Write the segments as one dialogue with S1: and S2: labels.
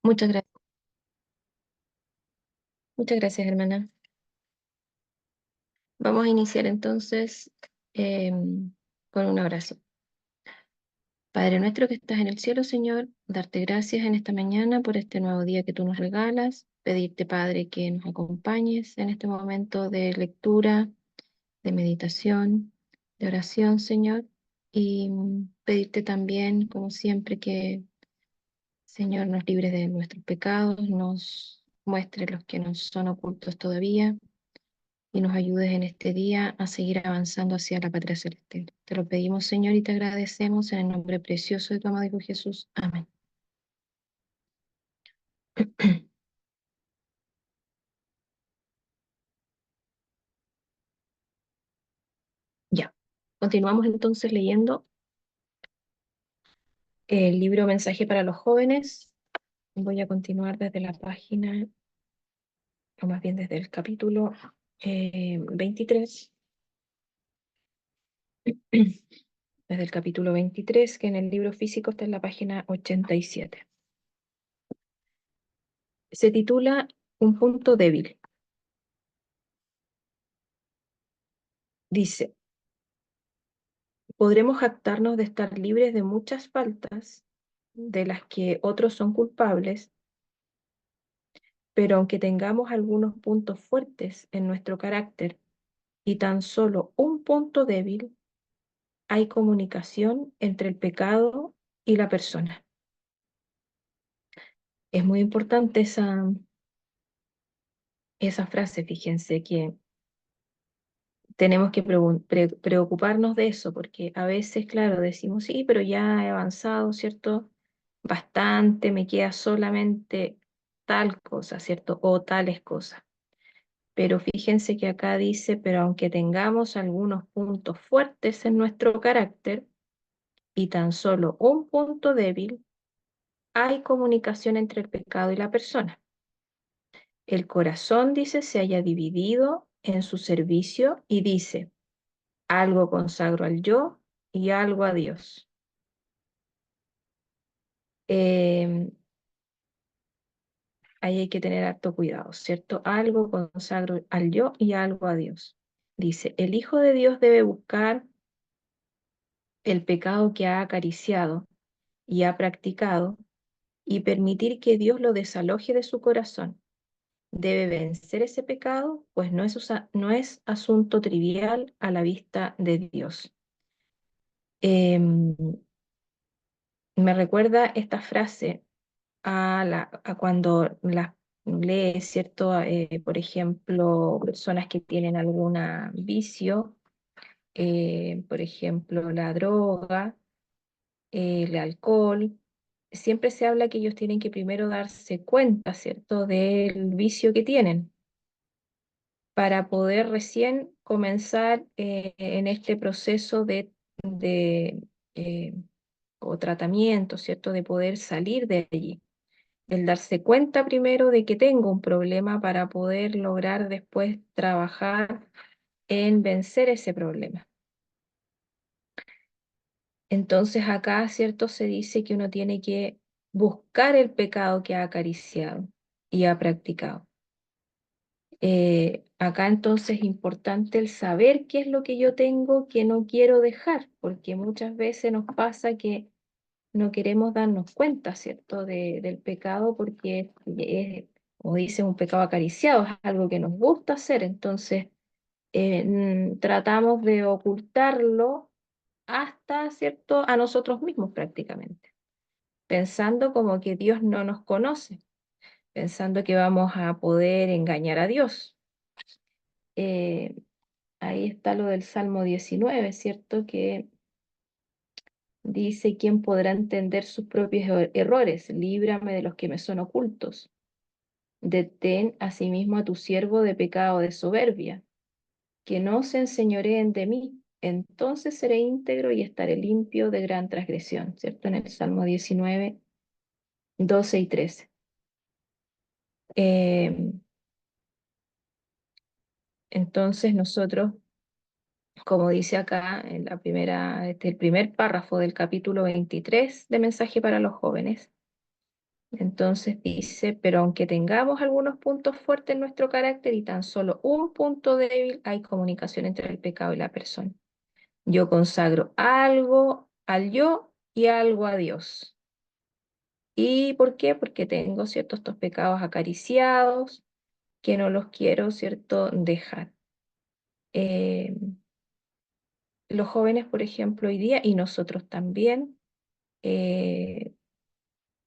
S1: Muchas gracias. Muchas gracias, hermana. Vamos a iniciar entonces con una oración. Padre nuestro que estás en el cielo, Señor, darte gracias en esta mañana por este nuevo día que tú nos regalas. Pedirte, Padre, que nos acompañes en este momento de lectura, de meditación, de oración, Señor. Y pedirte también, como siempre, que, Señor, nos libres de nuestros pecados, nos muestre los que nos son ocultos todavía y nos ayudes en este día a seguir avanzando hacia la patria celestial. Te lo pedimos, Señor, y te agradecemos en el nombre precioso de tu amado Hijo Jesús. Amén. Ya. Continuamos entonces leyendo el libro Mensaje para los Jóvenes. Voy a continuar desde la página, o más bien desde el capítulo 23. Desde el capítulo 23, que en el libro físico está en la página 87. Se titula Un punto débil. Dice: podremos jactarnos de estar libres de muchas faltas de las que otros son culpables, pero aunque tengamos algunos puntos fuertes en nuestro carácter y tan solo un punto débil, hay comunicación entre el pecado y la persona. Es muy importante esa frase, fíjense que tenemos que preocuparnos de eso, porque a veces, claro, decimos, sí, pero ya he avanzado, ¿cierto? Bastante, me queda solamente tal cosa, ¿cierto? O tales cosas. Pero fíjense que acá dice, pero aunque tengamos algunos puntos fuertes en nuestro carácter y tan solo un punto débil, hay comunicación entre el pecado y la persona. El corazón, dice, se haya dividido en su servicio y dice, algo consagro al yo y algo a Dios. Ahí hay que tener harto cuidado, ¿cierto? Algo consagro al yo y algo a Dios. Dice, el Hijo de Dios debe buscar el pecado que ha acariciado y ha practicado y permitir que Dios lo desaloje de su corazón. Debe vencer ese pecado, pues no es asunto trivial a la vista de Dios. Em, Me recuerda esta frase a cuando las lees, ¿cierto? Por ejemplo, personas que tienen algún vicio, por ejemplo, la droga, el alcohol. Siempre se habla que ellos tienen que primero darse cuenta, ¿cierto?, del vicio que tienen para poder recién comenzar en este proceso de eh, o tratamiento, ¿cierto?, de poder salir de allí. El darse cuenta primero de que tengo un problema para poder lograr después trabajar en vencer ese problema. Entonces acá, ¿cierto? Se dice que uno tiene que buscar el pecado que ha acariciado y ha practicado. Acá entonces es importante el saber qué es lo que yo tengo que no quiero dejar, porque muchas veces nos pasa que no queremos darnos cuenta, ¿cierto?, del pecado porque es, como dice, un pecado acariciado, es algo que nos gusta hacer, entonces tratamos de ocultarlo hasta, ¿cierto?, a nosotros mismos prácticamente, pensando como que Dios no nos conoce, pensando que vamos a poder engañar a Dios. Eh, Ahí está lo del Salmo 19, ¿cierto?, que dice, ¿quién podrá entender sus propios errores? Líbrame de los que me son ocultos. Detén asimismo a tu siervo de pecado de soberbia, que no se enseñoreen de mí. Entonces seré íntegro y estaré limpio de gran transgresión, ¿cierto? En el Salmo 19, 12 y 13. Eh, entonces nosotros, como dice acá en la primera, el primer párrafo del capítulo 23 de Mensaje para los Jóvenes, Entonces dice, pero aunque tengamos algunos puntos fuertes en nuestro carácter y tan solo un punto débil, hay comunicación entre el pecado y la persona. Yo consagro algo al yo y algo a Dios. ¿Y por qué? Porque tengo, ¿cierto?, estos pecados acariciados que no los quiero, ¿cierto?, dejar. Eh, los jóvenes, por ejemplo, hoy día, y nosotros también, eh,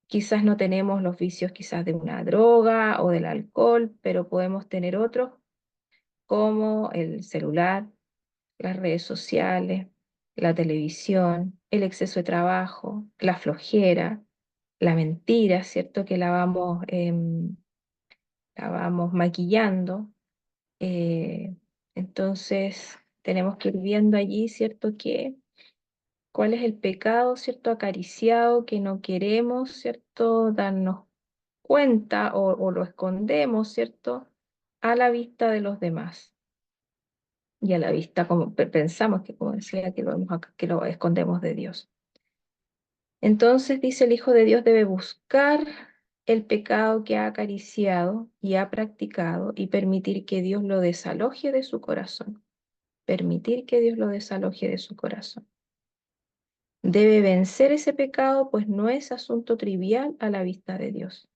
S1: quizás no tenemos los vicios quizás de una droga o del alcohol, pero podemos tener otros como el celular, las redes sociales, la televisión, el exceso de trabajo, la flojera, la mentira, ¿cierto? Que la vamos maquillando. eh, entonces, tenemos que ir viendo allí, ¿cierto? Cuál es el pecado, ¿cierto? Acariciado que no queremos, ¿cierto? Darnos cuenta o lo escondemos, ¿cierto? A la vista de los demás. Y a la vista, como pensamos que, como decía, que lo escondemos de Dios. Entonces dice el Hijo de Dios debe buscar el pecado que ha acariciado y ha practicado y permitir que Dios lo desaloje de su corazón. Permitir que Dios lo desaloje de su corazón. Debe vencer ese pecado, pues no es asunto trivial a la vista de Dios.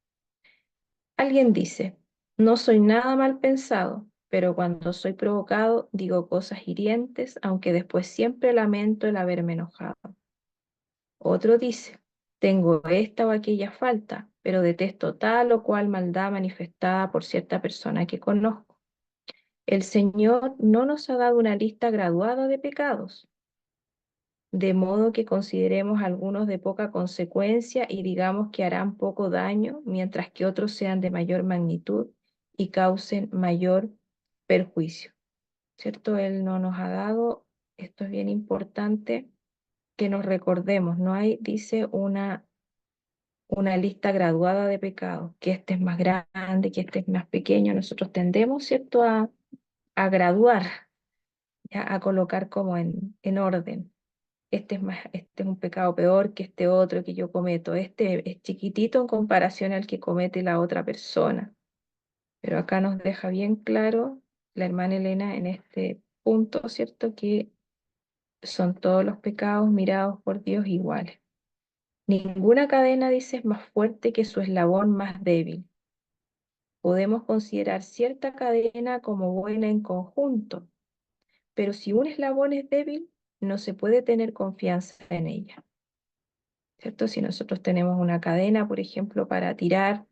S1: Alguien dice, no soy nada mal pensado, pero cuando soy provocado digo cosas hirientes, aunque después siempre lamento el haberme enojado. Otro dice, tengo esta o aquella falta, pero detesto tal o cual maldad manifestada por cierta persona que conozco. El Señor no nos ha dado una lista graduada de pecados, de modo que consideremos algunos de poca consecuencia y digamos que harán poco daño, mientras que otros sean de mayor magnitud y causen mayor perjuicio. ¿Cierto? Él no nos ha dado, esto es bien importante, que nos recordemos, no hay, dice, una lista graduada de pecados, que este es más grande, que este es más pequeño. Nosotros tendemos, ¿cierto?, a graduar, ¿ya? A colocar como en orden. Este es un pecado peor que este otro que yo cometo. Este es chiquitito en comparación al que comete la otra persona. Pero acá nos deja bien claro la hermana Elena en este punto, ¿cierto? Que son todos los pecados mirados por Dios iguales. Ninguna cadena, dice, es más fuerte que su eslabón más débil. Podemos considerar cierta cadena como buena en conjunto, pero si un eslabón es débil, no se puede tener confianza en ella. ¿Cierto? Si nosotros tenemos una cadena, por ejemplo, para tirar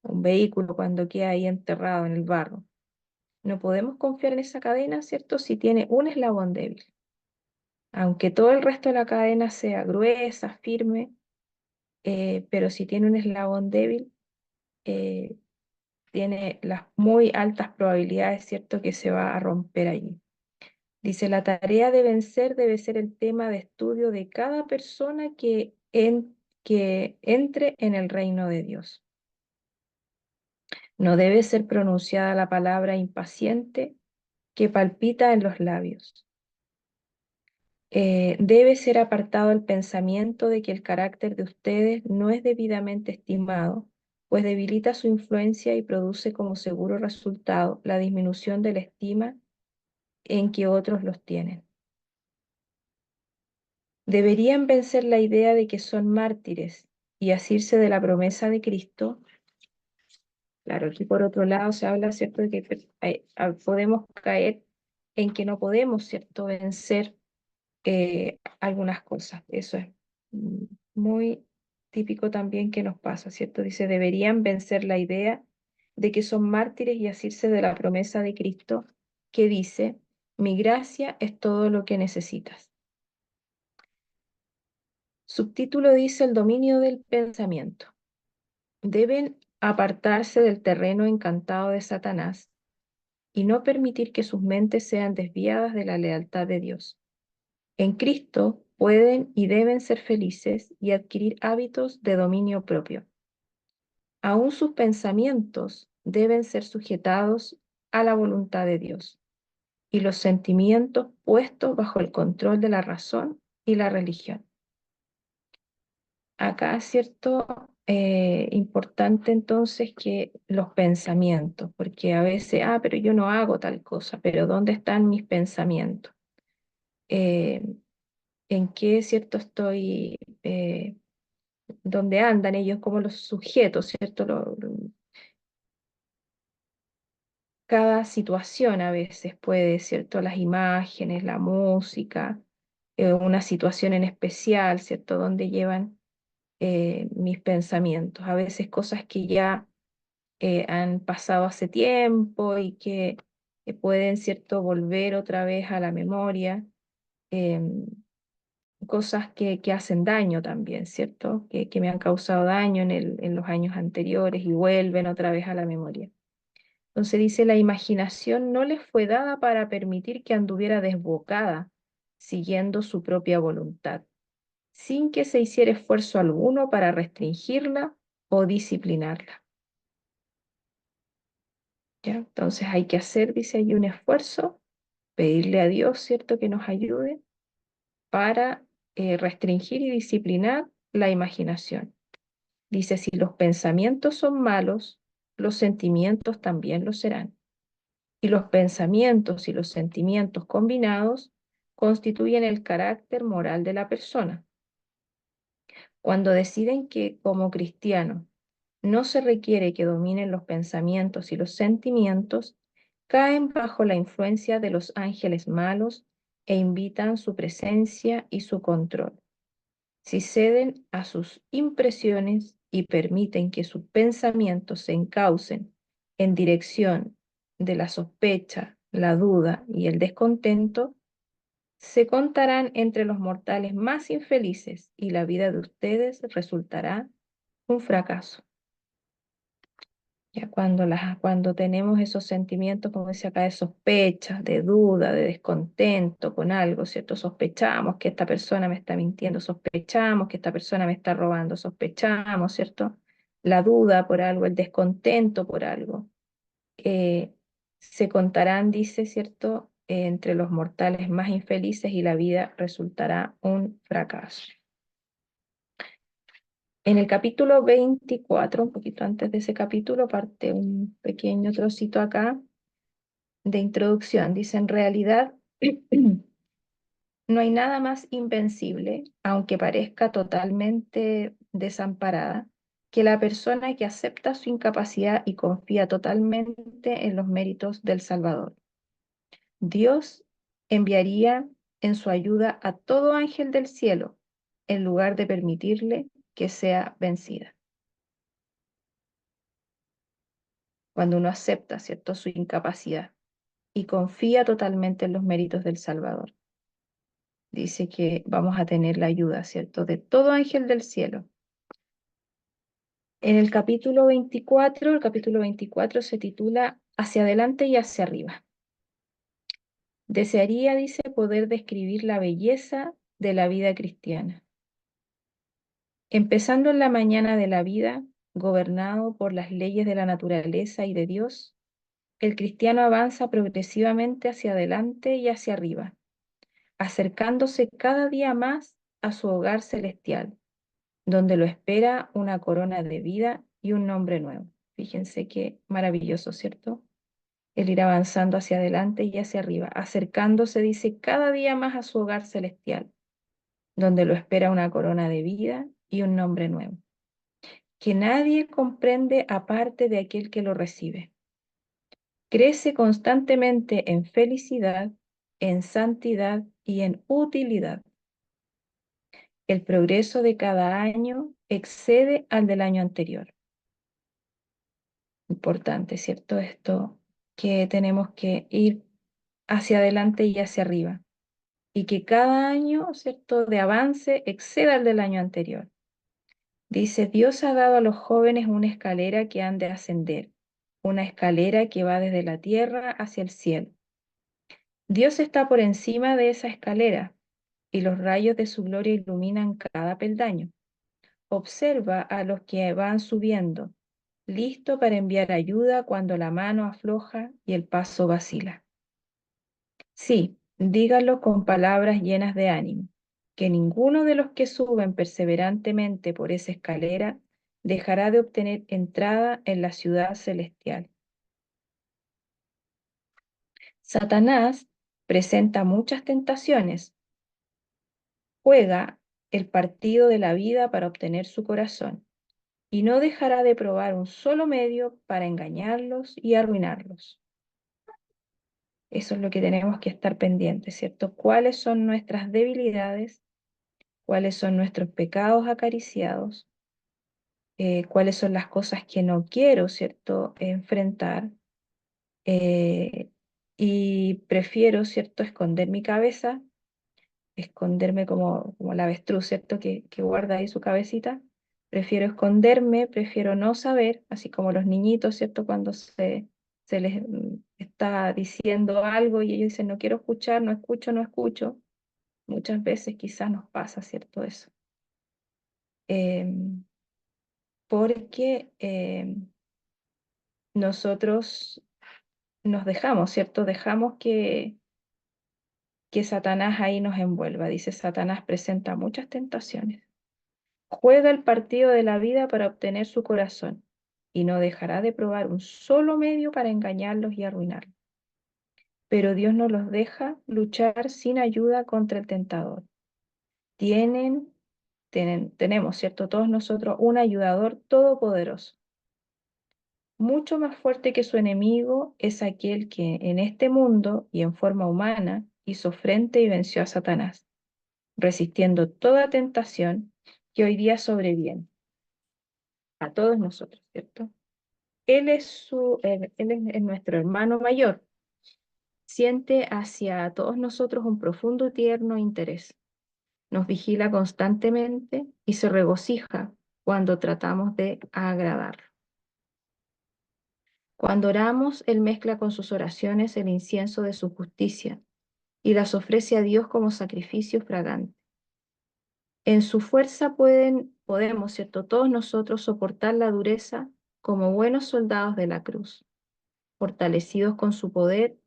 S1: un vehículo cuando queda ahí enterrado en el barro, no podemos confiar en esa cadena, ¿cierto? Si tiene un eslabón débil. Aunque todo el resto de la cadena sea gruesa, firme, pero si tiene un eslabón débil, eh, tiene las muy altas probabilidades, ¿cierto?, que se va a romper allí. Dice, la tarea de vencer debe ser el tema de estudio de cada persona que entre en el reino de Dios. No debe ser pronunciada la palabra impaciente que palpita en los labios. Debe ser apartado el pensamiento de que el carácter de ustedes no es debidamente estimado, pues debilita su influencia y produce como seguro resultado la disminución de la estima en que otros los tienen. Deberían vencer la idea de que son mártires y asirse de la promesa de Cristo. Claro, aquí por otro lado se habla, ¿cierto?, de que podemos caer en que no podemos, ¿cierto?, vencer algunas cosas. Eso es mm, muy típico también que nos pasa, ¿cierto? Dice, deberían vencer la idea de que son mártires y asirse de la promesa de Cristo que dice, mi gracia es todo lo que necesitas. Subtítulo dice el dominio del pensamiento. Deben apartarse del terreno encantado de Satanás y no permitir que sus mentes sean desviadas de la lealtad de Dios. En Cristo pueden y deben ser felices y adquirir hábitos de dominio propio. Aún sus pensamientos deben ser sujetados a la voluntad de Dios y los sentimientos puestos bajo el control de la razón y la religión. Acá, ¿cierto? importante entonces que los pensamientos, porque a veces, pero yo no hago tal cosa, pero ¿dónde están mis pensamientos? Eh, ¿En qué, cierto, estoy, dónde andan ellos como los sujetos, cierto? Cada situación a veces puede, cierto, las imágenes, la música, una situación en especial, cierto, donde llevan mis pensamientos, a veces cosas que ya han pasado hace tiempo y que pueden, cierto, volver otra vez a la memoria, em, cosas que hacen daño también, ¿cierto? Que me han causado daño en los años anteriores y vuelven otra vez a la memoria. Entonces dice, la imaginación no les fue dada para permitir que anduviera desbocada, siguiendo su propia voluntad, sin que se hiciera esfuerzo alguno para restringirla o disciplinarla. ¿Ya? Entonces hay que hacer, dice ahí, un esfuerzo, pedirle a Dios, ¿cierto?, que nos ayude para restringir y disciplinar la imaginación. Dice, si los pensamientos son malos, los sentimientos también lo serán. Y los pensamientos y los sentimientos combinados constituyen el carácter moral de la persona. Cuando deciden que, como cristianos, no se requiere que dominen los pensamientos y los sentimientos, caen bajo la influencia de los ángeles malos e invitan su presencia y su control. Si ceden a sus impresiones y permiten que sus pensamientos se encaucen en dirección de la sospecha, la duda y el descontento, se contarán entre los mortales más infelices y la vida de ustedes resultará un fracaso. Ya cuando tenemos esos sentimientos, como dice acá, de sospecha, de duda, de descontento con algo, ¿cierto? Sospechamos que esta persona me está mintiendo, sospechamos que esta persona me está robando, sospechamos, ¿cierto? La duda por algo, el descontento por algo. eh, Se contarán, dice, ¿cierto? Entre los mortales más infelices y la vida resultará un fracaso. En el capítulo 24, un poquito antes de ese capítulo, parte un pequeño trocito acá de introducción. Dice, en realidad, no hay nada más invencible, aunque parezca totalmente desamparada, que la persona que acepta su incapacidad y confía totalmente en los méritos del Salvador. Dios enviaría en su ayuda a todo ángel del cielo, en lugar de permitirle que sea vencida. Cuando uno acepta, ¿cierto?, su incapacidad y confía totalmente en los méritos del Salvador. Dice que vamos a tener la ayuda, ¿cierto?, de todo ángel del cielo. En el capítulo 24 se titula Hacia adelante y hacia arriba. Desearía, dice, poder describir la belleza de la vida cristiana. Empezando en la mañana de la vida, gobernado por las leyes de la naturaleza y de Dios, el cristiano avanza progresivamente hacia adelante y hacia arriba, acercándose cada día más a su hogar celestial, donde lo espera una corona de vida y un nombre nuevo. Fíjense qué maravilloso, ¿cierto? El ir avanzando hacia adelante y hacia arriba, acercándose, dice, cada día más a su hogar celestial, donde lo espera una corona de vida y un nombre nuevo, que nadie comprende aparte de aquel que lo recibe. Crece constantemente en felicidad, en santidad y en utilidad. El progreso de cada año excede al del año anterior. Importante, ¿cierto? Esto que tenemos que ir hacia adelante y hacia arriba. Y que cada año, ¿cierto?, de avance exceda al del año anterior. Dice, Dios ha dado a los jóvenes una escalera que han de ascender, una escalera que va desde la tierra hacia el cielo. Dios está por encima de esa escalera y los rayos de su gloria iluminan cada peldaño. Observa a los que van subiendo, listo para enviar ayuda cuando la mano afloja y el paso vacila. Sí, dígalo con palabras llenas de ánimo, que ninguno de los que suben perseverantemente por esa escalera dejará de obtener entrada en la ciudad celestial. Satanás presenta muchas tentaciones, juega el partido de la vida para obtener su corazón y no dejará de probar un solo medio para engañarlos y arruinarlos. Eso es lo que tenemos que estar pendientes, ¿cierto? ¿Cuáles son nuestras debilidades? ¿Cuáles son nuestros pecados acariciados? ¿Cuáles son las cosas que no quiero, ¿cierto? Enfrentar. Eh, y prefiero, ¿cierto? Esconder mi cabeza, esconderme como la avestruz, ¿cierto? Que guarda ahí su cabecita. Prefiero esconderme, prefiero no saber, así como los niñitos, ¿cierto? Cuando se les está diciendo algo y ellos dicen, no quiero escuchar, no escucho, no escucho. Muchas veces quizás nos pasa, ¿cierto? Eso. Em, porque nosotros nos dejamos, ¿cierto? Dejamos que Satanás ahí nos envuelva. Dice, Satanás presenta muchas tentaciones. Juega el partido de la vida para obtener su corazón y no dejará de probar un solo medio para engañarlos y arruinarlos. Pero Dios no los deja luchar sin ayuda contra el tentador. Tenemos, ¿cierto? Todos nosotros un ayudador todopoderoso. Mucho más fuerte que su enemigo es aquel que en este mundo y en forma humana hizo frente y venció a Satanás, resistiendo toda tentación que hoy día sobreviene a todos nosotros, ¿cierto? Él es nuestro hermano mayor. Siente hacia todos nosotros un profundo y tierno interés. Nos vigila constantemente y se regocija cuando tratamos de agradarlo. Cuando oramos, Él mezcla con sus oraciones el incienso de su justicia y las ofrece a Dios como sacrificio fragante. En su fuerza podemos, ¿cierto? Todos nosotros soportar la dureza como buenos soldados de la cruz. Fortalecidos con su poder,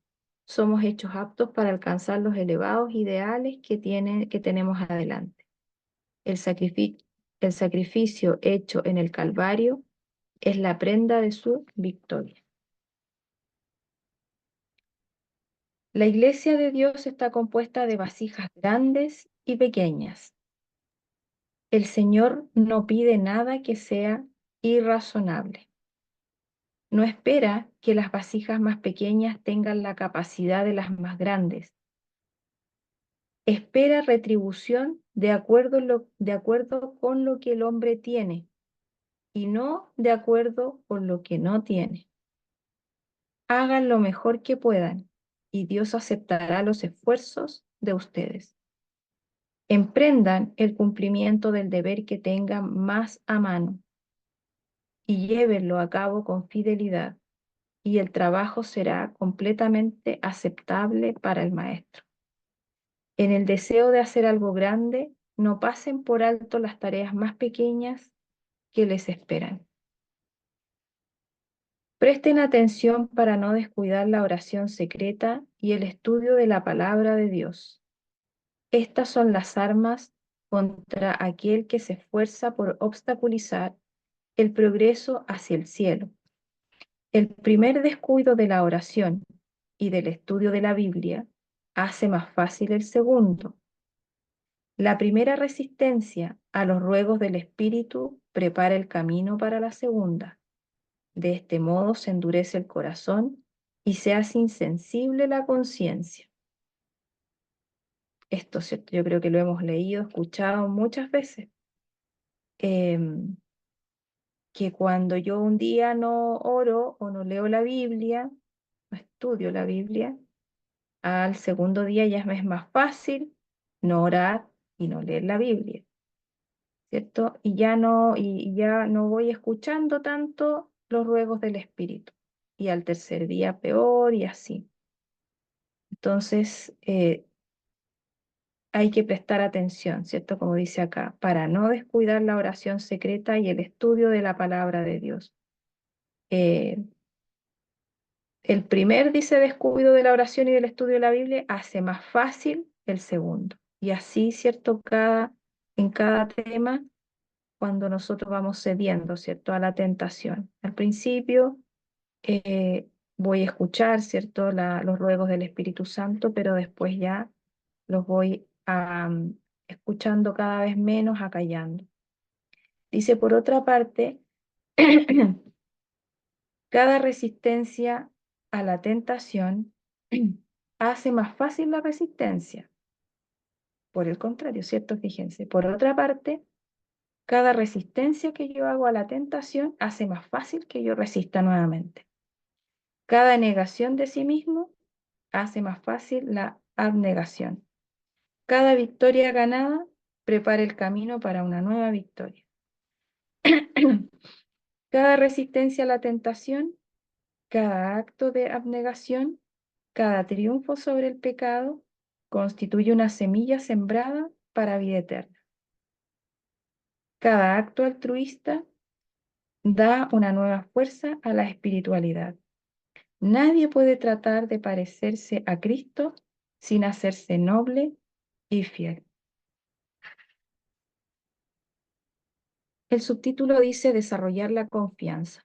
S1: somos hechos aptos para alcanzar los elevados ideales que tenemos adelante. El el sacrificio hecho en el Calvario es la prenda de su victoria. La iglesia de Dios está compuesta de vasijas grandes y pequeñas. El Señor no pide nada que sea irrazonable. No espera que las vasijas más pequeñas tengan la capacidad de las más grandes. Espera retribución de acuerdo con lo que el hombre tiene y no de acuerdo con lo que no tiene. Hagan lo mejor que puedan y Dios aceptará los esfuerzos de ustedes. Emprendan el cumplimiento del deber que tengan más a mano y llévenlo a cabo con fidelidad, y el trabajo será completamente aceptable para el maestro. En el deseo de hacer algo grande, no pasen por alto las tareas más pequeñas que les esperan. Presten atención para no descuidar la oración secreta y el estudio de la palabra de Dios. Estas son las armas contra aquel que se esfuerza por obstaculizar el progreso hacia el cielo. El primer descuido de la oración y del estudio de la Biblia hace más fácil el segundo. La primera resistencia a los ruegos del Espíritu prepara el camino para la segunda. De este modo se endurece el corazón y se hace insensible la conciencia. Esto, ¿cierto? Yo creo que lo hemos leído, escuchado muchas veces. Que cuando yo un día no oro o no leo la Biblia, no estudio la Biblia, al segundo día ya me es más fácil no orar y no leer la Biblia, ¿cierto? Y ya no voy escuchando tanto los ruegos del Espíritu. Y al tercer día peor y así. Entonces, hay que prestar atención, ¿cierto? Como dice acá, para no descuidar la oración secreta y el estudio de la palabra de Dios. Eh, el primer, dice, descuido de la oración y del estudio de la Biblia hace más fácil el segundo. Y así, ¿cierto? En cada tema cuando nosotros vamos cediendo, ¿cierto?, a la tentación. Al principio voy a escuchar, ¿cierto?, los ruegos del Espíritu Santo, pero después ya los voy escuchando cada vez menos, acallando. Dice, por otra parte, cada resistencia a la tentación hace más fácil la resistencia. Por el contrario, ¿cierto? Fíjense. Por otra parte, cada resistencia que yo hago a la tentación hace más fácil que yo resista nuevamente. Cada negación de sí mismo hace más fácil la abnegación. Cada victoria ganada prepara el camino para una nueva victoria. Cada resistencia a la tentación, cada acto de abnegación, cada triunfo sobre el pecado constituye una semilla sembrada para vida eterna. Cada acto altruista da una nueva fuerza a la espiritualidad. Nadie puede tratar de parecerse a Cristo sin hacerse noble y fiel. El subtítulo dice desarrollar la confianza.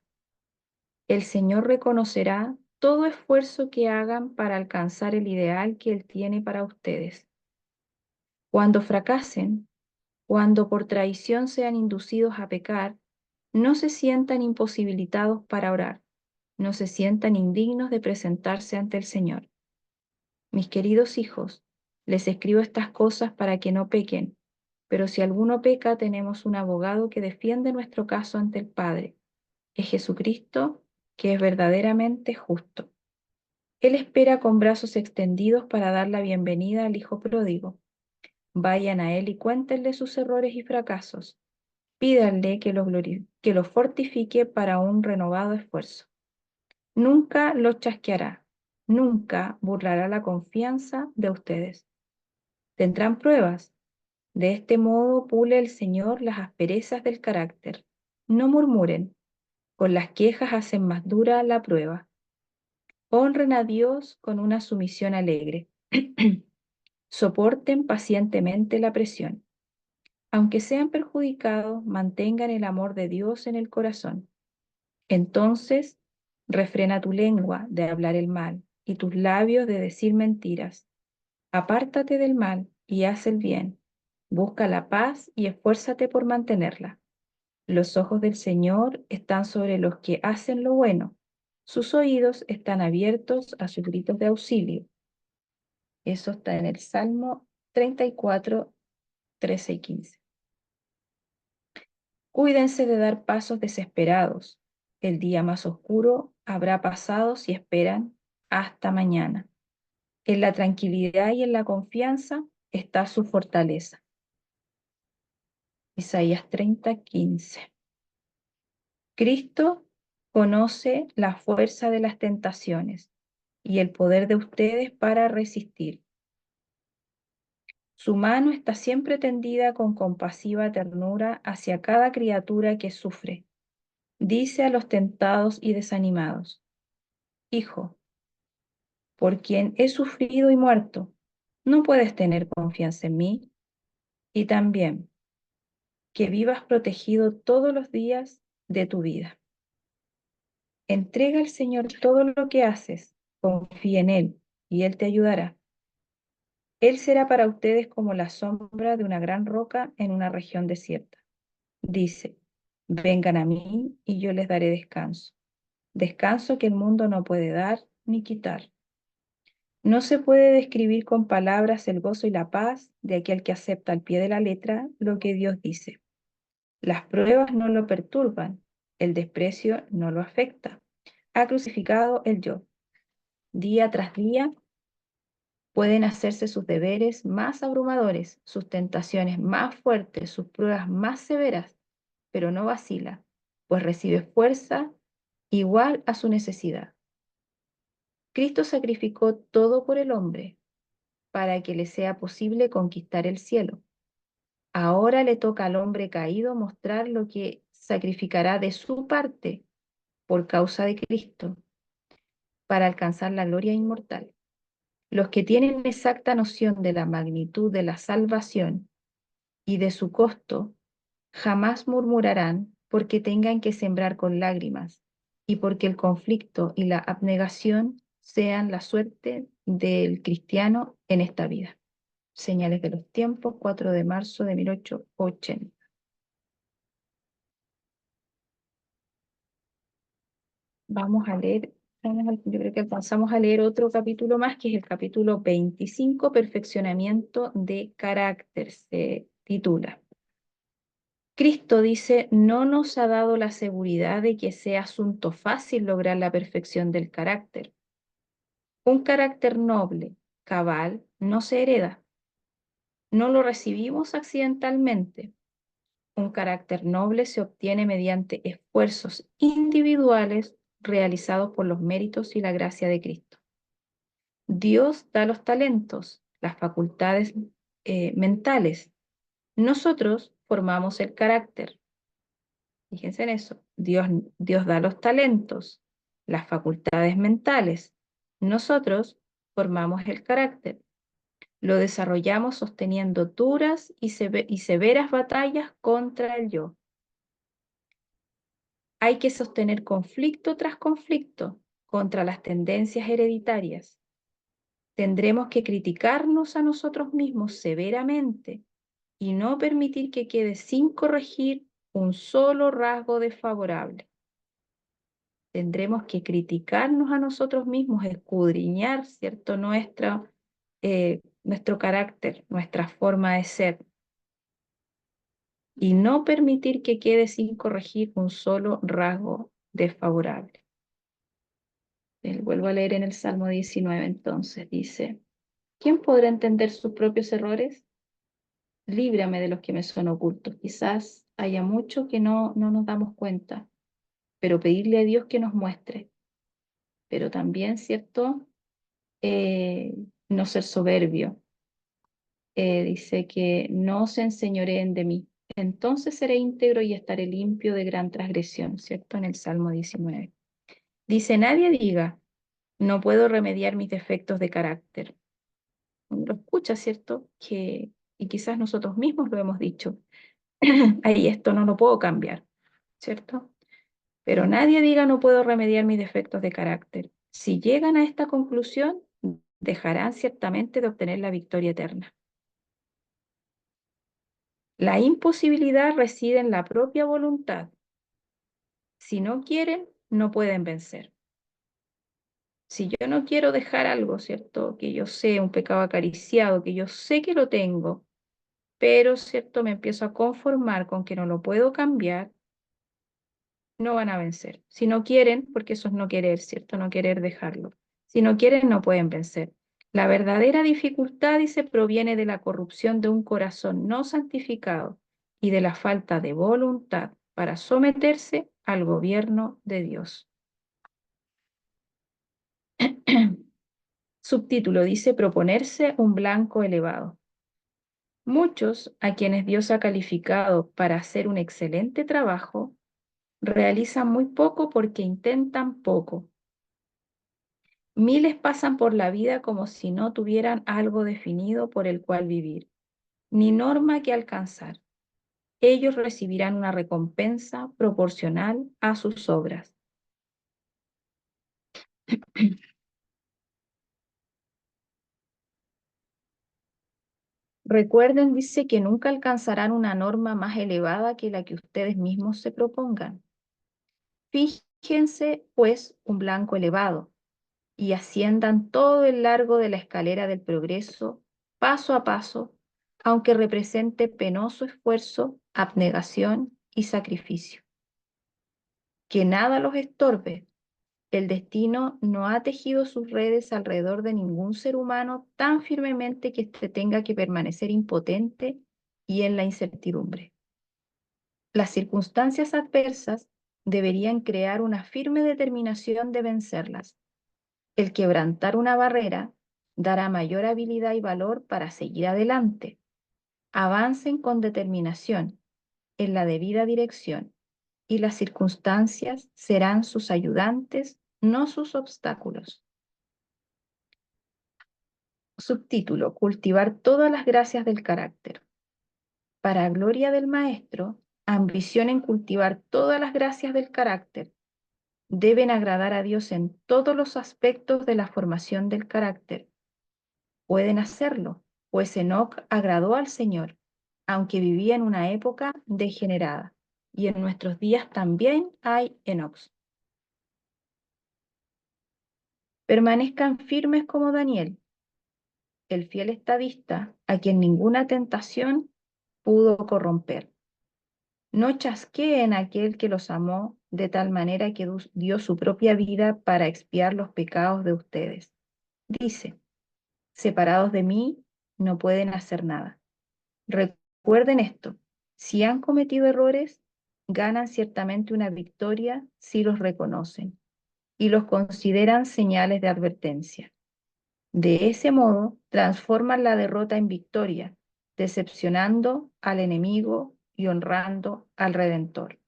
S1: El Señor reconocerá todo esfuerzo que hagan para alcanzar el ideal que Él tiene para ustedes. Cuando fracasen, cuando por traición sean inducidos a pecar, no se sientan imposibilitados para orar, no se sientan indignos de presentarse ante el Señor. Mis queridos hijos, les escribo estas cosas para que no pequen, pero si alguno peca, tenemos un abogado que defiende nuestro caso ante el Padre. Es Jesucristo, que es verdaderamente justo. Él espera con brazos extendidos para dar la bienvenida al Hijo pródigo. Vayan a Él y cuéntenle sus errores y fracasos. Pídanle que los fortifique para un renovado esfuerzo. Nunca los chasqueará, nunca burlará la confianza de ustedes. Tendrán pruebas. De este modo pule el Señor las asperezas del carácter. No murmuren, con las quejas hacen más dura la prueba. Honren a Dios con una sumisión alegre. Soporten pacientemente la presión. Aunque sean perjudicados, mantengan el amor de Dios en el corazón. Entonces, refrena tu lengua de hablar el mal y tus labios de decir mentiras. Apártate del mal y haz el bien. Busca la paz y esfuérzate por mantenerla. Los ojos del Señor están sobre los que hacen lo bueno. Sus oídos están abiertos a sus gritos de auxilio. Eso está en el Salmo 34, 13 y 15. Cuídense de dar pasos desesperados. El día más oscuro habrá pasado si esperan hasta mañana. En la tranquilidad y en la confianza está su fortaleza. Isaías 30, 15. Cristo conoce la fuerza de las tentaciones y el poder de ustedes para resistir. Su mano está siempre tendida con compasiva ternura hacia cada criatura que sufre. Dice a los tentados y desanimados: Hijo, por quien he sufrido y muerto, ¿no puedes tener confianza en mí? Y también, que vivas protegido todos los días de tu vida. Entrega al Señor todo lo que haces, confía en Él y Él te ayudará. Él será para ustedes como la sombra de una gran roca en una región desierta. Dice: vengan a mí y yo les daré descanso. Descanso que el mundo no puede dar ni quitar. No se puede describir con palabras el gozo y la paz de aquel que acepta al pie de la letra lo que Dios dice. Las pruebas no lo perturban, el desprecio no lo afecta. Ha crucificado el yo. Día tras día pueden hacerse sus deberes más abrumadores, sus tentaciones más fuertes, sus pruebas más severas, pero no vacila, pues recibe fuerza igual a su necesidad. Cristo sacrificó todo por el hombre para que le sea posible conquistar el cielo. Ahora le toca al hombre caído mostrar lo que sacrificará de su parte por causa de Cristo para alcanzar la gloria inmortal. Los que tienen exacta noción de la magnitud de la salvación y de su costo Jamás murmurarán porque tengan que sembrar con lágrimas y porque el conflicto y la abnegación sean la suerte del cristiano en esta vida. Señales de los tiempos, 4 de marzo de 1880. Vamos a leer, yo creo que alcanzamos a leer otro capítulo más, que es el capítulo 25, Perfeccionamiento de carácter, se titula. Cristo dice, no nos ha dado la seguridad de que sea asunto fácil lograr la perfección del carácter. Un carácter noble, cabal, no se hereda. No lo recibimos accidentalmente. Un carácter noble se obtiene mediante esfuerzos individuales realizados por los méritos y la gracia de Cristo. Dios da los talentos, las facultades mentales. Nosotros formamos el carácter. Fíjense en eso. Dios da los talentos, las facultades mentales. Nosotros formamos el carácter. Lo desarrollamos sosteniendo duras y severas batallas contra el yo. Hay que sostener conflicto tras conflicto contra las tendencias hereditarias. Tendremos que criticarnos a nosotros mismos severamente y no permitir que quede sin corregir un solo rasgo desfavorable. Tendremos que criticarnos a nosotros mismos, escudriñar, ¿cierto? Nuestro carácter, nuestra forma de ser, y no permitir que quede sin corregir un solo rasgo desfavorable. Vuelvo a leer en el Salmo 19, entonces, dice, ¿quién podrá entender sus propios errores? Líbrame de los que me son ocultos. Quizás haya mucho que no nos damos cuenta, pero pedirle a Dios que nos muestre. Pero también, ¿cierto? No ser soberbio. Dice que no se enseñoreen de mí. Entonces seré íntegro y estaré limpio de gran transgresión, ¿cierto? En el Salmo 19. Dice, nadie diga, no puedo remediar mis defectos de carácter. Uno lo escucha, ¿cierto? Y quizás nosotros mismos lo hemos dicho. Ahí esto no lo puedo cambiar, ¿cierto? Pero nadie diga, no puedo remediar mis defectos de carácter. Si llegan a esta conclusión, dejarán ciertamente de obtener la victoria eterna. La imposibilidad reside en la propia voluntad. Si no quieren, no pueden vencer. Si yo no quiero dejar algo, ¿cierto? Que yo sé, un pecado acariciado, que yo sé que lo tengo, pero, ¿cierto? Me empiezo a conformar con que no lo puedo cambiar, no van a vencer. Si no quieren, porque eso es no querer, ¿cierto? No querer dejarlo. Si no quieren, no pueden vencer. La verdadera dificultad, dice, proviene de la corrupción de un corazón no santificado y de la falta de voluntad para someterse al gobierno de Dios. Subtítulo dice, proponerse un blanco elevado. Muchos a quienes Dios ha calificado para hacer un excelente trabajo, realizan muy poco porque intentan poco. Miles pasan por la vida como si no tuvieran algo definido por el cual vivir, ni norma que alcanzar. Ellos recibirán una recompensa proporcional a sus obras. Recuerden, dice, que nunca alcanzarán una norma más elevada que la que ustedes mismos se propongan. Fíjense, pues, un blanco elevado y asciendan todo el largo de la escalera del progreso, paso a paso, aunque represente penoso esfuerzo, abnegación y sacrificio. Que nada los estorbe. El destino no ha tejido sus redes alrededor de ningún ser humano tan firmemente que éste tenga que permanecer impotente y en la incertidumbre. Las circunstancias adversas deberían crear una firme determinación de vencerlas. El quebrantar una barrera dará mayor habilidad y valor para seguir adelante. Avancen con determinación en la debida dirección y las circunstancias serán sus ayudantes, no sus obstáculos. Subtítulo: cultivar todas las gracias del carácter. Para gloria del Maestro, ambición en cultivar todas las gracias del carácter. Deben agradar a Dios en todos los aspectos de la formación del carácter. Pueden hacerlo, pues Enoc agradó al Señor, aunque vivía en una época degenerada. Y en nuestros días también hay Enocs. Permanezcan firmes como Daniel, el fiel estadista, a quien ninguna tentación pudo corromper. No chasqueen a aquel que los amó de tal manera que dio su propia vida para expiar los pecados de ustedes. Dice, separados de mí, no pueden hacer nada. Recuerden esto, si han cometido errores, ganan ciertamente una victoria si los reconocen y los consideran señales de advertencia. De ese modo, transforman la derrota en victoria, decepcionando al enemigo y honrando al Redentor.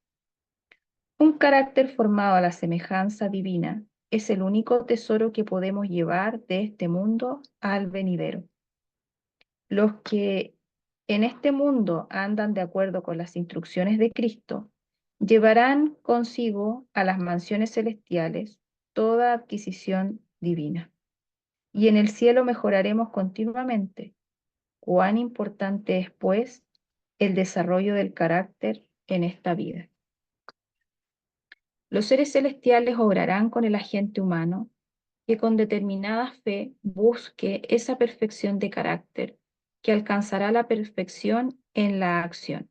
S1: Un carácter formado a la semejanza divina es el único tesoro que podemos llevar de este mundo al venidero. Los que en este mundo andan de acuerdo con las instrucciones de Cristo, llevarán consigo a las mansiones celestiales toda adquisición divina. Y en el cielo mejoraremos continuamente. Cuán importante es, pues, el desarrollo del carácter en esta vida. Los seres celestiales obrarán con el agente humano que con determinada fe busque esa perfección de carácter que alcanzará la perfección en la acción.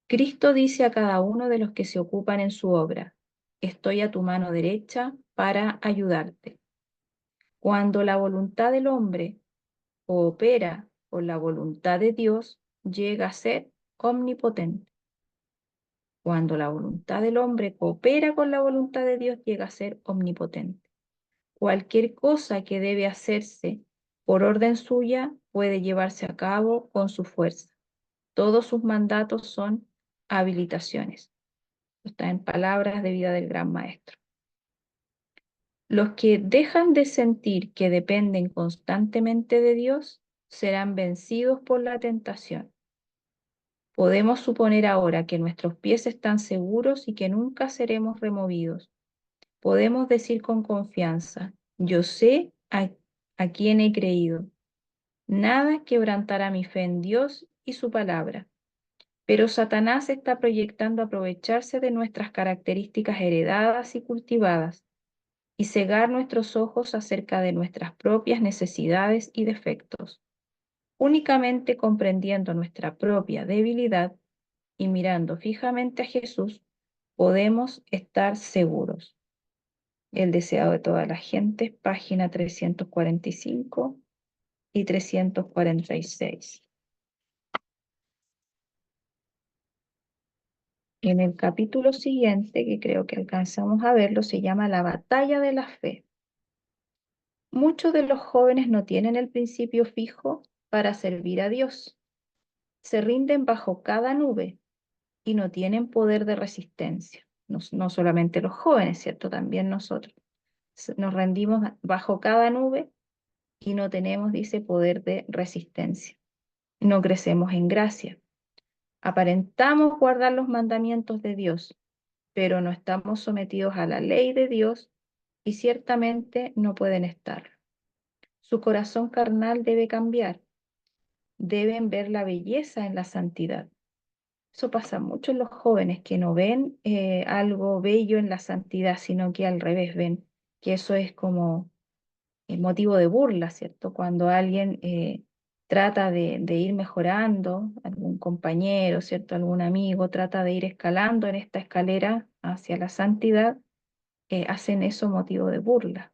S1: Cristo dice a cada uno de los que se ocupan en su obra, estoy a tu mano derecha para ayudarte. Cuando la voluntad del hombre coopera con la voluntad de Dios, llega a ser omnipotente. Cuando la voluntad del hombre coopera con la voluntad de Dios, llega a ser omnipotente. Cualquier cosa que debe hacerse por orden suya puede llevarse a cabo con su fuerza. Todos sus mandatos son habilitaciones. Está en palabras de vida del gran maestro. Los que dejan de sentir que dependen constantemente de Dios serán vencidos por la tentación. Podemos suponer ahora que nuestros pies están seguros y que nunca seremos removidos. Podemos decir con confianza, yo sé a quién he creído. Nada quebrantará mi fe en Dios y su palabra. Pero Satanás está proyectando aprovecharse de nuestras características heredadas y cultivadas y cegar nuestros ojos acerca de nuestras propias necesidades y defectos. Únicamente comprendiendo nuestra propia debilidad y mirando fijamente a Jesús, podemos estar seguros. El deseado de toda la gente, página 345 y 346. En el capítulo siguiente, que creo que alcanzamos a verlo, se llama La batalla de la fe. Muchos de los jóvenes no tienen el principio fijo para servir a Dios. Se rinden bajo cada nube y no tienen poder de resistencia. No solamente los jóvenes, ¿cierto? También nosotros. Nos rendimos bajo cada nube y no tenemos, dice, poder de resistencia. No crecemos en gracia. Aparentamos guardar los mandamientos de Dios, pero no estamos sometidos a la ley de Dios y ciertamente no pueden estar. Su corazón carnal debe cambiar. Deben ver la belleza en la santidad. Eso pasa mucho en los jóvenes que no ven algo bello en la santidad, sino que al revés ven que eso es como motivo de burla, ¿cierto? Cuando alguien trata de ir mejorando, algún compañero, ¿cierto? Algún amigo trata de ir escalando en esta escalera hacia la santidad, hacen eso motivo de burla.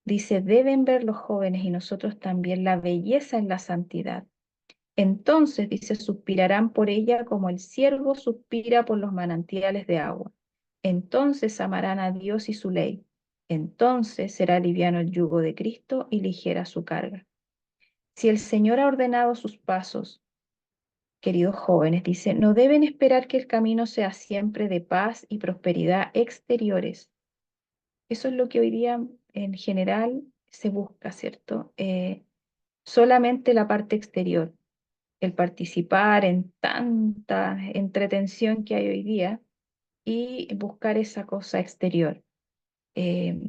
S1: Dice, deben ver los jóvenes y nosotros también la belleza en la santidad. Entonces, dice, suspirarán por ella como el ciervo suspira por los manantiales de agua. Entonces amarán a Dios y su ley. Entonces será liviano el yugo de Cristo y ligera su carga. Si el Señor ha ordenado sus pasos, queridos jóvenes, dice, no deben esperar que el camino sea siempre de paz y prosperidad exteriores. Eso es lo que hoy día en general se busca, ¿cierto? Solamente la parte exterior. el participar en tanta entretención que hay hoy día y buscar esa cosa exterior, eh,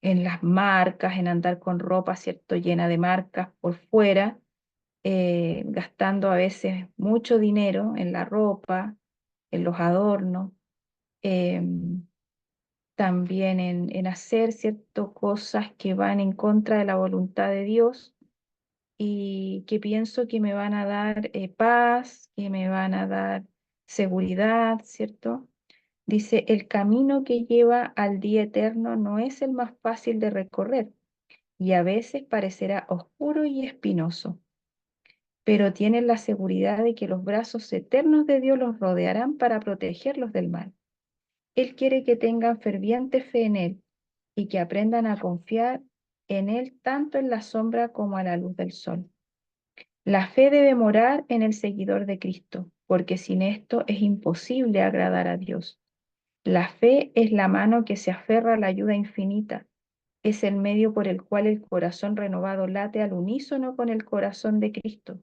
S1: en las marcas, en andar con ropa, ¿cierto?, llena de marcas por fuera, gastando a veces mucho dinero en la ropa, en los adornos, también en hacer, ¿cierto?, cosas que van en contra de la voluntad de Dios y que pienso que me van a dar paz, que me van a dar seguridad, ¿cierto? Dice, el camino que lleva al día eterno no es el más fácil de recorrer y a veces parecerá oscuro y espinoso, pero tienen la seguridad de que los brazos eternos de Dios los rodearán para protegerlos del mal. Él quiere que tengan ferviente fe en Él y que aprendan a confiar en Él tanto en la sombra como a la luz del sol. La fe debe morar en el seguidor de Cristo, porque sin esto es imposible agradar a Dios. La fe es la mano que se aferra a la ayuda infinita, es el medio por el cual el corazón renovado late al unísono con el corazón de Cristo.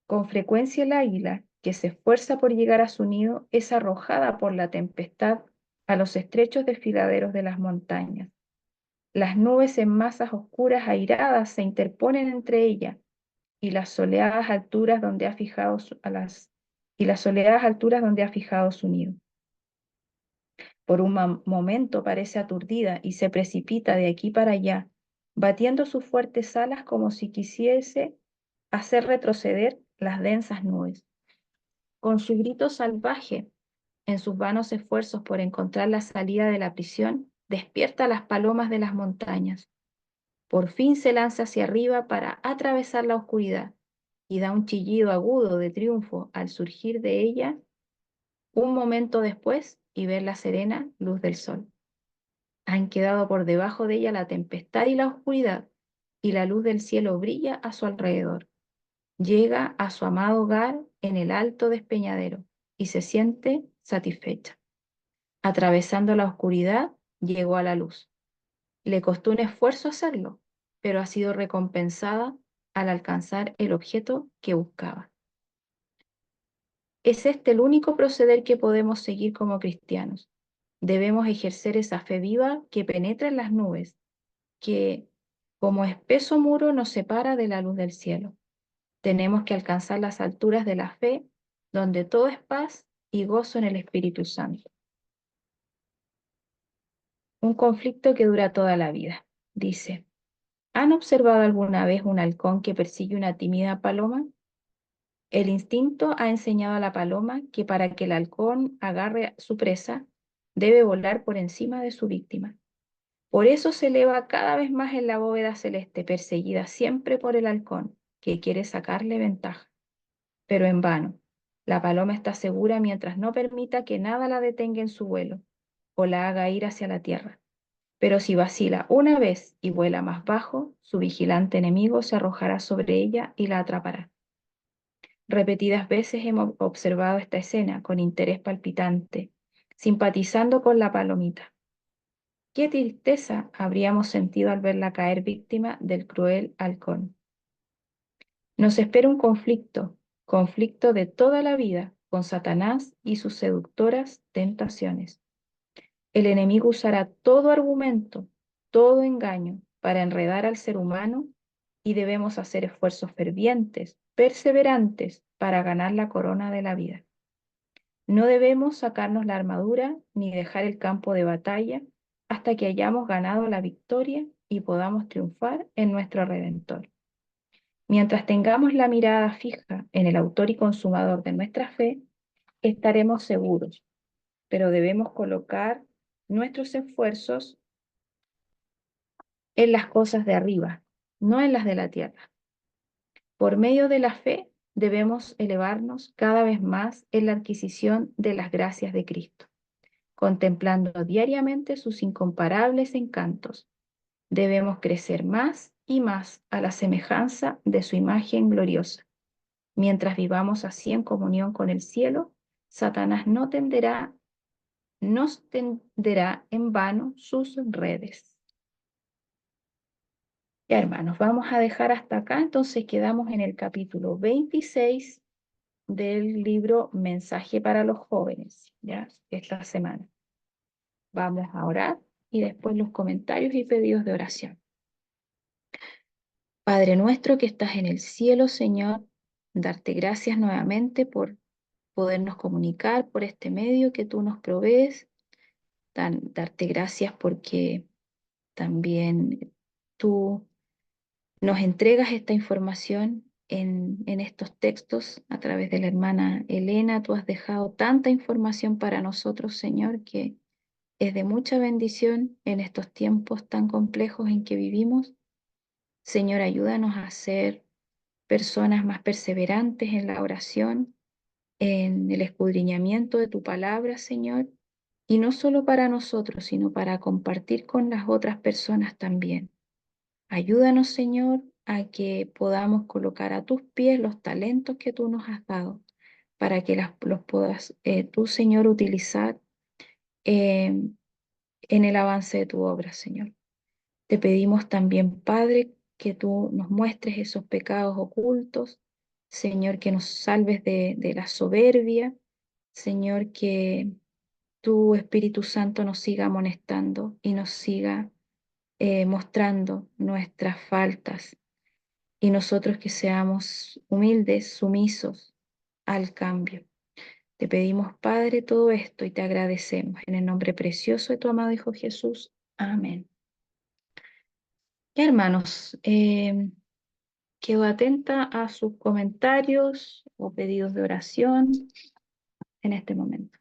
S1: Con frecuencia el águila, que se esfuerza por llegar a su nido, es arrojada por la tempestad a los estrechos desfiladeros de las montañas. Las nubes en masas oscuras airadas se interponen entre ellas y las soleadas alturas donde ha fijado su nido. Por un momento parece aturdida y se precipita de aquí para allá, batiendo sus fuertes alas como si quisiese hacer retroceder las densas nubes. Con su grito salvaje, en sus vanos esfuerzos por encontrar la salida de la prisión, despierta a las palomas de las montañas. Por fin se lanza hacia arriba para atravesar la oscuridad y da un chillido agudo de triunfo al surgir de ella un momento después y ver la serena luz del sol. Han quedado por debajo de ella la tempestad y la oscuridad, y la luz del cielo brilla a su alrededor. Llega a su amado hogar en el alto despeñadero y se siente satisfecha. Atravesando la oscuridad, llegó a la luz. Le costó un esfuerzo hacerlo, pero ha sido recompensada al alcanzar el objeto que buscaba. Es este el único proceder que podemos seguir como cristianos. Debemos ejercer esa fe viva que penetra en las nubes, que como espeso muro nos separa de la luz del cielo. Tenemos que alcanzar las alturas de la fe, donde todo es paz y gozo en el Espíritu Santo. Un conflicto que dura toda la vida. Dice, ¿han observado alguna vez un halcón que persigue una tímida paloma? El instinto ha enseñado a la paloma que para que el halcón agarre su presa, debe volar por encima de su víctima. Por eso se eleva cada vez más en la bóveda celeste, perseguida siempre por el halcón, que quiere sacarle ventaja. Pero en vano. La paloma está segura mientras no permita que nada la detenga en su vuelo o la haga ir hacia la tierra. Pero si vacila una vez y vuela más bajo, su vigilante enemigo se arrojará sobre ella y la atrapará. Repetidas veces hemos observado esta escena con interés palpitante, simpatizando con la palomita. Qué tristeza habríamos sentido al verla caer víctima del cruel halcón. Nos espera un conflicto de toda la vida con Satanás y sus seductoras tentaciones. El enemigo usará todo argumento, todo engaño para enredar al ser humano y debemos hacer esfuerzos fervientes, perseverantes para ganar la corona de la vida. No debemos sacarnos la armadura ni dejar el campo de batalla hasta que hayamos ganado la victoria y podamos triunfar en nuestro Redentor. Mientras tengamos la mirada fija en el autor y consumador de nuestra fe, estaremos seguros, pero debemos colocar nuestros esfuerzos en las cosas de arriba, no en las de la tierra. Por medio de la fe debemos elevarnos cada vez más en la adquisición de las gracias de Cristo, contemplando diariamente sus incomparables encantos. Debemos crecer más y más a la semejanza de su imagen gloriosa. Mientras vivamos así en comunión con el cielo, Satanás nos tenderá en vano sus redes. Ya, hermanos, vamos a dejar hasta acá. Entonces quedamos en el capítulo 26 del libro Mensaje para los Jóvenes, ya, esta semana. Vamos a orar y después los comentarios y pedidos de oración. Padre nuestro que estás en el cielo, Señor, darte gracias nuevamente por podernos comunicar por este medio que tú nos provees. Darte gracias porque también tú nos entregas esta información en estos textos a través de la hermana Elena. Tú has dejado tanta información para nosotros, Señor, que es de mucha bendición en estos tiempos tan complejos en que vivimos. Señor, ayúdanos a ser personas más perseverantes en la oración, en el escudriñamiento de tu palabra, Señor, y no solo para nosotros, sino para compartir con las otras personas también. Ayúdanos, Señor, a que podamos colocar a tus pies los talentos que tú nos has dado, para que los puedas tú, Señor, utilizar eh, en el avance de tu obra, Señor. Te pedimos también, Padre, que tú nos muestres esos pecados ocultos, Señor, que nos salves de la soberbia, Señor, que tu Espíritu Santo nos siga amonestando y nos siga mostrando nuestras faltas y nosotros que seamos humildes, sumisos al cambio. Te pedimos, Padre, todo esto y te agradecemos en el nombre precioso de tu amado Hijo Jesús. Amén. Ya, hermanos, quedo atenta a sus comentarios o pedidos de oración en este momento.